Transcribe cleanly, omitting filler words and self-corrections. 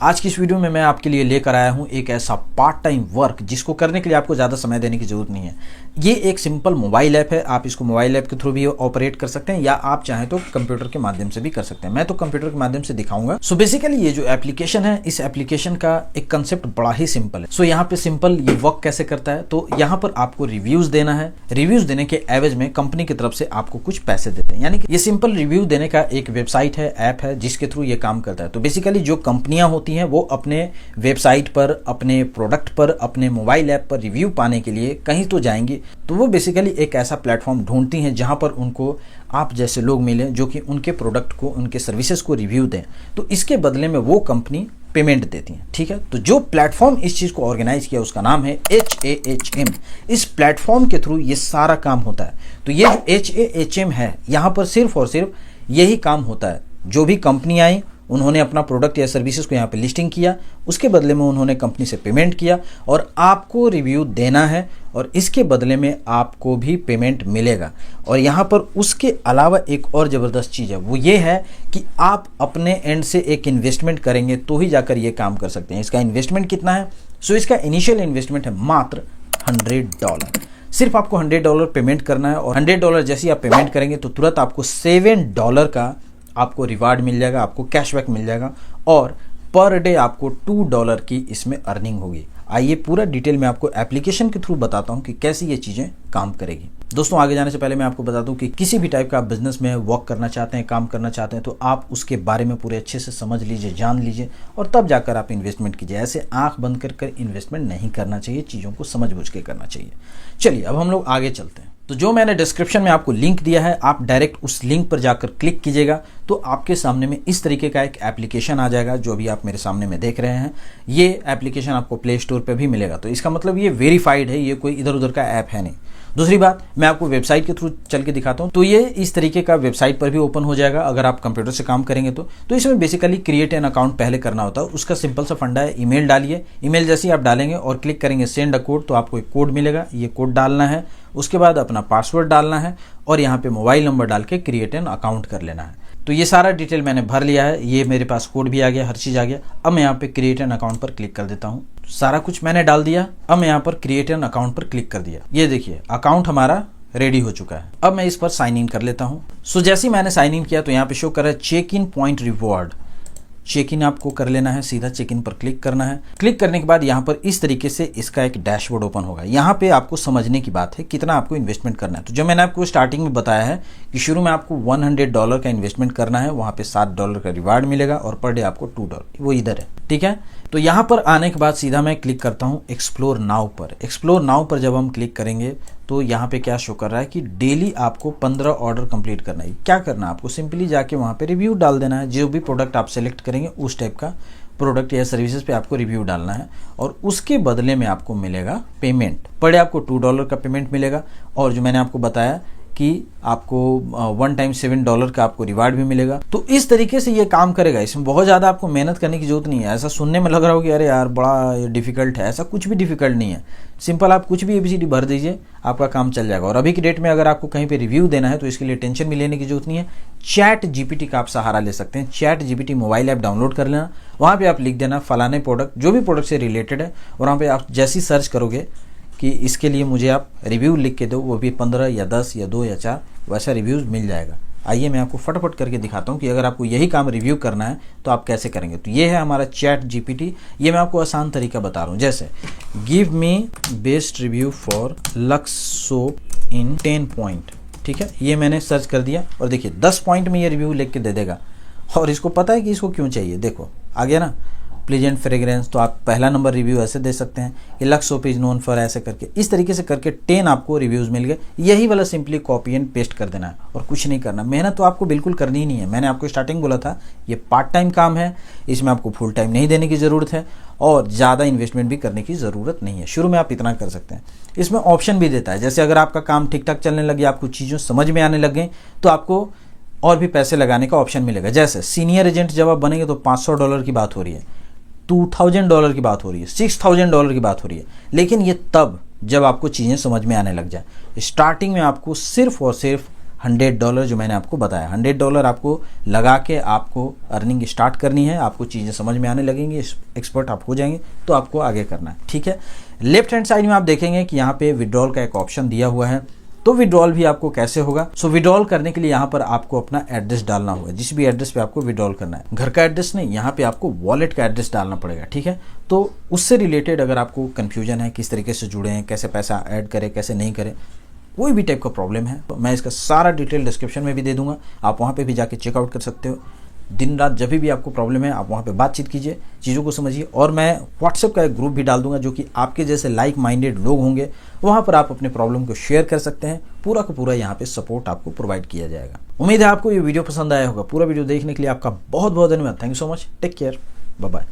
आज की इस वीडियो में मैं आपके लिए लेकर आया हूं एक ऐसा पार्ट टाइम वर्क जिसको करने के लिए आपको ज़्यादा समय देने की जरूरत नहीं है। ये एक सिंपल मोबाइल ऐप है। आप इसको मोबाइल ऐप के थ्रू भी ऑपरेट कर सकते हैं या आप चाहें तो कंप्यूटर के माध्यम से भी कर सकते हैं। मैं तो कंप्यूटर के माध्यम से दिखाऊंगा। सो बेसिकली ये जो एप्लीकेशन है, इस एप्लीकेशन का एक कंसेप्ट बड़ा ही सिंपल है। सो यहाँ पे सिंपल ये वर्क कैसे करता है, तो यहाँ पर आपको रिव्यूज देना है। रिव्यूज देने के एवज में कंपनी की तरफ से आपको कुछ पैसे देते हैं। यानी कि ये सिंपल रिव्यू देने का एक वेबसाइट है, ऐप है, जिसके थ्रू ये काम करता है। तो बेसिकली जो कंपनियां होती हैं वो अपने वेबसाइट पर, अपने प्रोडक्ट पर, अपने मोबाइल ऐप पर रिव्यू पाने के लिए कहीं तो जाएंगी, तो वो बेसिकली एक ऐसा प्लेटफॉर्म ढूंढती हैं जहां पर उनको आप जैसे लोग मिलें जो कि उनके प्रोडक्ट को, उनके सर्विसेज को रिव्यू दें। तो इसके बदले में वो कंपनी पेमेंट देती हैं। ठीक है, तो जो प्लेटफॉर्म इस चीज को ऑर्गेनाइज किया उसका नाम है HAHM। इस प्लेटफॉर्म के थ्रू ये सारा काम होता है। तो ये जो HAHM है, यहां पर सिर्फ और सिर्फ यही काम होता है। जो भी कंपनी आई, उन्होंने अपना प्रोडक्ट या सर्विसेज को यहाँ पे लिस्टिंग किया, उसके बदले में उन्होंने कंपनी से पेमेंट किया और आपको रिव्यू देना है और इसके बदले में आपको भी पेमेंट मिलेगा। और यहाँ पर उसके अलावा एक और ज़बरदस्त चीज़ है, वो ये है कि आप अपने एंड से एक इन्वेस्टमेंट करेंगे तो ही जाकर ये काम कर सकते हैं। इसका इन्वेस्टमेंट कितना है? सो इसका इनिशियल इन्वेस्टमेंट है मात्र $100। सिर्फ आपको $100 पेमेंट करना है और $100 जैसे आप पेमेंट करेंगे तो तुरंत आपको $7 का आपको रिवार्ड मिल जाएगा, आपको कैशबैक मिल जाएगा और पर डे आपको $2 की इसमें अर्निंग होगी। आइए पूरा डिटेल में आपको एप्लीकेशन के थ्रू बताता हूं कि कैसे ये चीज़ें काम करेगी। दोस्तों, आगे जाने से पहले मैं आपको बता दूं कि किसी भी टाइप का आप बिजनेस में वर्क करना चाहते हैं, काम करना चाहते हैं, तो आप उसके बारे में पूरे अच्छे से समझ लीजिए, जान लीजिए और तब जाकर आप इन्वेस्टमेंट कीजिए। ऐसे आंख बंद कर इन्वेस्टमेंट नहीं करना चाहिए, चीज़ों को समझ बूझ के करना चाहिए। चलिए अब हम लोग आगे चलते हैं। तो जो मैंने डिस्क्रिप्शन में आपको लिंक दिया है, आप डायरेक्ट उस लिंक पर जाकर क्लिक कीजिएगा तो आपके सामने में इस तरीके का एक एप्लीकेशन आ जाएगा, जो अभी आप मेरे सामने में देख रहे हैं। ये एप्लीकेशन आपको प्ले स्टोर पे भी मिलेगा। तो इसका मतलब ये वेरीफाइड है, ये कोई इधर उधर का ऐप है नहीं। दूसरी बात, मैं आपको वेबसाइट के थ्रू चल के दिखाता हूँ। तो ये इस तरीके का वेबसाइट पर भी ओपन हो जाएगा अगर आप कंप्यूटर से काम करेंगे तो इसमें बेसिकली क्रिएट एन अकाउंट पहले करना होता है। उसका सिंपल सा फंडा है, ईमेल डालिए। ईमेल जैसे ही आप डालेंगे और क्लिक करेंगे सेंड अ कोड, तो आपको एक कोड मिलेगा, ये कोड डालना है। उसके बाद अपना पासवर्ड डालना है और यहाँ पे मोबाइल नंबर डाल के क्रिएट एन अकाउंट कर लेना है। तो ये सारा डिटेल मैंने भर लिया है, ये मेरे पास कोड भी आ गया, हर चीज़ आ गया। अब मैं यहाँ पे क्रिएट एन अकाउंट पर क्लिक कर देता हूँ। सारा कुछ मैंने डाल दिया। अब मैं यहाँ पर क्रिएट एन अकाउंट पर क्लिक कर दिया। ये देखिए अकाउंट हमारा रेडी हो चुका है। अब मैं इस पर साइन इन कर लेता हूँ। सो जैसे ही मैंने साइन इन किया तो यहाँ पे शो कर रहा है check in point reward. Check in आपको कर लेना है, सीधा चेक इन पर क्लिक करना है। क्लिक करने के बाद यहाँ पर इस तरीके से इसका एक डैशबोर्ड ओपन होगा। यहाँ पे आपको समझने की बात है कितना आपको इन्वेस्टमेंट करना है। तो जो मैंने आपको स्टार्टिंग में बताया है कि शुरू में आपको $100 का इन्वेस्टमेंट करना है, वहाँ पे $7 का रिवार्ड मिलेगा और पर डे आपको $2, वो इधर है। ठीक है, तो यहाँ पर आने के बाद सीधा मैं क्लिक करता हूँ एक्सप्लोर नाउ पर। एक्सप्लोर नाउ पर जब हम क्लिक करेंगे तो यहाँ पे क्या शो कर रहा है कि डेली आपको 15 ऑर्डर कंप्लीट करना है। क्या करना है आपको? सिंपली जाके वहाँ पे रिव्यू डाल देना है। जो भी प्रोडक्ट आप सेलेक्ट करेंगे उस टाइप का प्रोडक्ट या सर्विसेज पे आपको रिव्यू डालना है और उसके बदले में आपको मिलेगा पेमेंट। पर डे आपको $2 का पेमेंट मिलेगा और जो मैंने आपको बताया कि आपको वन टाइम $7 का आपको रिवार्ड भी मिलेगा। तो इस तरीके से ये काम करेगा। इसमें बहुत ज़्यादा आपको मेहनत करने की जरूरत नहीं है। ऐसा सुनने में लग रहा हो कि अरे यार बड़ा डिफिकल्ट है, ऐसा कुछ भी डिफिकल्ट नहीं है। सिंपल आप कुछ भी ABCD भर दीजिए, आपका काम चल जाएगा। और अभी की डेट में अगर आपको कहीं पे रिव्यू देना है तो इसके लिए टेंशन भी लेने की जरूरत नहीं है। ChatGPT का आप सहारा ले सकते हैं। ChatGPT मोबाइल ऐप डाउनलोड कर लेना, वहाँ पे आप लिख देना फलाने प्रोडक्ट, जो भी प्रोडक्ट से रिलेटेड है, और वहाँ पे आप जैसी सर्च करोगे कि इसके लिए मुझे आप रिव्यू लिख के दो, वो भी 15 या 10 या 2 या 4 वैसा रिव्यूज़ मिल जाएगा। आइए मैं आपको फटाफट करके दिखाता हूँ कि अगर आपको यही काम रिव्यू करना है तो आप कैसे करेंगे। तो ये है हमारा ChatGPT। ये मैं आपको आसान तरीका बता रहा हूँ। जैसे give me best review for lux soap in 10 point. ठीक है, ये मैंने सर्च कर दिया और देखिए 10 पॉइंट में ये रिव्यू लिख के दे देगा। और इसको पता है कि इसको क्यों चाहिए। देखो आ गया ना, प्लीजेंट फ्रेग्रेंस, तो आप पहला नंबर रिव्यू ऐसे दे सकते हैं कि lux soap is known for, ऐसे करके इस तरीके से करके 10 आपको रिव्यूज़ मिल गए। यही वाला सिंपली कॉपी एंड पेस्ट कर देना है और कुछ नहीं करना। मेहनत तो आपको बिल्कुल करनी ही नहीं है। मैंने आपको स्टार्टिंग बोला था ये पार्ट टाइम काम है, इसमें आपको फुल टाइम नहीं देने की ज़रूरत है और ज़्यादा इन्वेस्टमेंट भी करने की ज़रूरत नहीं है। शुरू में आप इतना कर सकते हैं। इसमें ऑप्शन भी देता है, जैसे अगर आपका काम ठीक ठाक चलने लगे, आपको चीज़ों समझ में आने लगे तो आपको और भी पैसे लगाने का ऑप्शन मिलेगा। जैसे सीनियर एजेंट जब आप बनेंगे तो $500 की बात हो रही है, $2000 की बात हो रही है, $6000 की बात हो रही है। लेकिन ये तब जब आपको चीज़ें समझ में आने लग जाए। स्टार्टिंग में आपको सिर्फ और सिर्फ $100 जो मैंने आपको बताया, $100 आपको लगा के आपको अर्निंग स्टार्ट करनी है। आपको चीज़ें समझ में आने लगेंगी, एक्सपर्ट आप हो जाएंगे, तो आपको आगे करना है। ठीक है, लेफ्ट हैंड साइड में आप देखेंगे कि यहाँ पे विड्रॉल का एक ऑप्शन दिया हुआ है। तो विड्रॉल भी आपको कैसे होगा? सो विड्रॉल करने के लिए यहाँ पर आपको अपना एड्रेस डालना होगा, जिस भी एड्रेस पे आपको विड्रॉल करना है। घर का एड्रेस नहीं, यहाँ पे आपको वॉलेट का एड्रेस डालना पड़ेगा। ठीक है, तो उससे रिलेटेड अगर आपको कंफ्यूजन है, किस तरीके से जुड़े हैं, कैसे पैसा ऐड करें, कैसे नहीं करें, कोई भी टाइप का प्रॉब्लम है, तो मैं इसका सारा डिटेल डिस्क्रिप्शन में भी दे दूंगा, आप वहाँ पे भी जाके चेकआउट कर सकते हो। दिन रात जब भी आपको प्रॉब्लम है, आप वहाँ पे बातचीत कीजिए, चीज़ों को समझिए। और मैं व्हाट्सएप का एक ग्रुप भी डाल दूंगा, जो कि आपके जैसे लाइक माइंडेड लोग होंगे, वहाँ पर आप अपने प्रॉब्लम को शेयर कर सकते हैं। पूरा का पूरा यहाँ पे सपोर्ट आपको प्रोवाइड किया जाएगा। उम्मीद है आपको ये वीडियो पसंद आया होगा। पूरा वीडियो देखने के लिए आपका बहुत बहुत धन्यवाद। Thank you so much. Take care, bye bye.